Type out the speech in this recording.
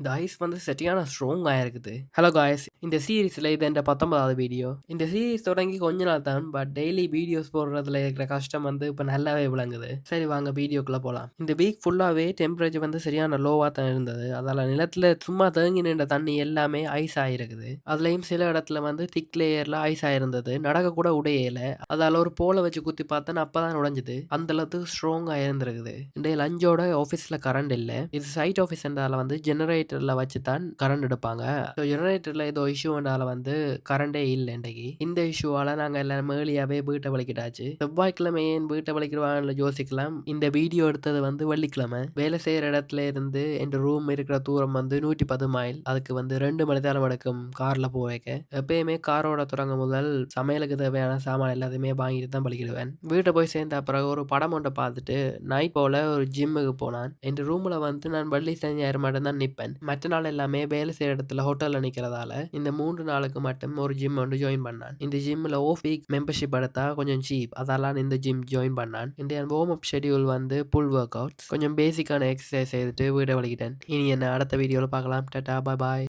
இந்த ஐஸ் வந்து சரியான ஸ்ட்ராங்கா இருக்குது. ஹலோ காய்ஸ், இந்த சீரிஸ்ல இது என்ற 19வது வீடியோ. இந்த சீரிஸ் தொடங்கி கொஞ்ச நாள் தான், பட் டெய்லி வீடியோஸ் போடுறதுல இருக்கிற கஷ்டம் வந்து இப்ப நல்லாவே விளங்குது. சரி வாங்க வீடியோக்குள்ள போலாம். இந்த வீக் ஃபுல்லாவே டெம்பரேச்சர் வந்து சரியான லோவா தான் இருந்தது. அதால நிலத்துல சும்மா தேங்கி நின்ற தண்ணி எல்லாமே ஐஸ் ஆயிருக்குது. அதுலயும் சில இடத்துல வந்து திக் லேயர்ல ஐஸ் ஆயிருந்தது. நடக்க கூட உடையல. அதால ஒரு போல வச்சு குத்தி பார்த்தேன், அப்பதான் உடைஞ்சது. அந்த அளவுக்கு ஸ்ட்ராங்கா இருந்திருக்குது. இன்றைய லஞ்சோட ஆஃபீஸ்ல கரண்ட் இல்ல. இது சைட் ஆஃபீஸ் என்றால வந்து ஜெனரேட்டர்ல வச்சு தான் கரண்ட் எடுப்பாங்க. ஸோ ஜெனரேட்டர்ல ஏதோ இஷ்யூனால வந்து கரண்டே இல்லை இன்றைக்கு. இந்த இஷ்யூவால நாங்க எல்லாரும் ஏர்லியாவே வீட்டை வலிக்கிட்டாச்சு. செவ்வாய்க்கிழமை ஏன் வீட்டை வலிக்கிறவான்னு யோசிக்கலாம். இந்த வீடியோ எடுத்தது வந்து வெள்ளிக்கிழமை. வேலை செய்யற இடத்துல இருந்து என் ரூம் இருக்கிற தூரம் வந்து 110 மைல். அதுக்கு வந்து 2 மணி நேரம் எடுக்கும் கார்ல போவேக்க. எப்பயுமே காரோட தொடங்க முதல் சமையலுக்கு தேவையான சாமான் எல்லாத்தையுமே வாங்கிட்டு தான் பலிக்கிடுவேன். வீட்டை போய் சேர்ந்த பிறகு ஒரு படம் ஒன்றை பார்த்துட்டு நைட் போல ஒரு ஜிம்முக்கு போனான். என் ரூம்ல வந்து நான் வெள்ளி சனி ஞாயிறு மட்டும் தான் நிற்பேன். மற்ற நாள் எல்லாமே வேலை செய்யற இடத்துல ஹோட்டல்ல நிக்கிறதால இந்த 3 நாளுக்கு மட்டும் ஒரு ஜிம் வந்து ஜாயின் பண்ணான். இந்த ஜிம்ல வீக் மெம்பர்ஷிப் எடுத்தா கொஞ்சம் சீப். அதெல்லாம் இந்த ஜிம் ஜாயின் பண்ணான். இந்த வார்ம் அப் ஷெட்யூல் வந்து புல் ஒர்க் அவுட், கொஞ்சம் பேசிக்கான எக்ஸசைஸ் செய்துட்டு வீட்டை வலிக்கிட்டேன். இனி என்ன அடுத்த வீடியோல பார்க்கலாம். டாடா, பாய் பாய்.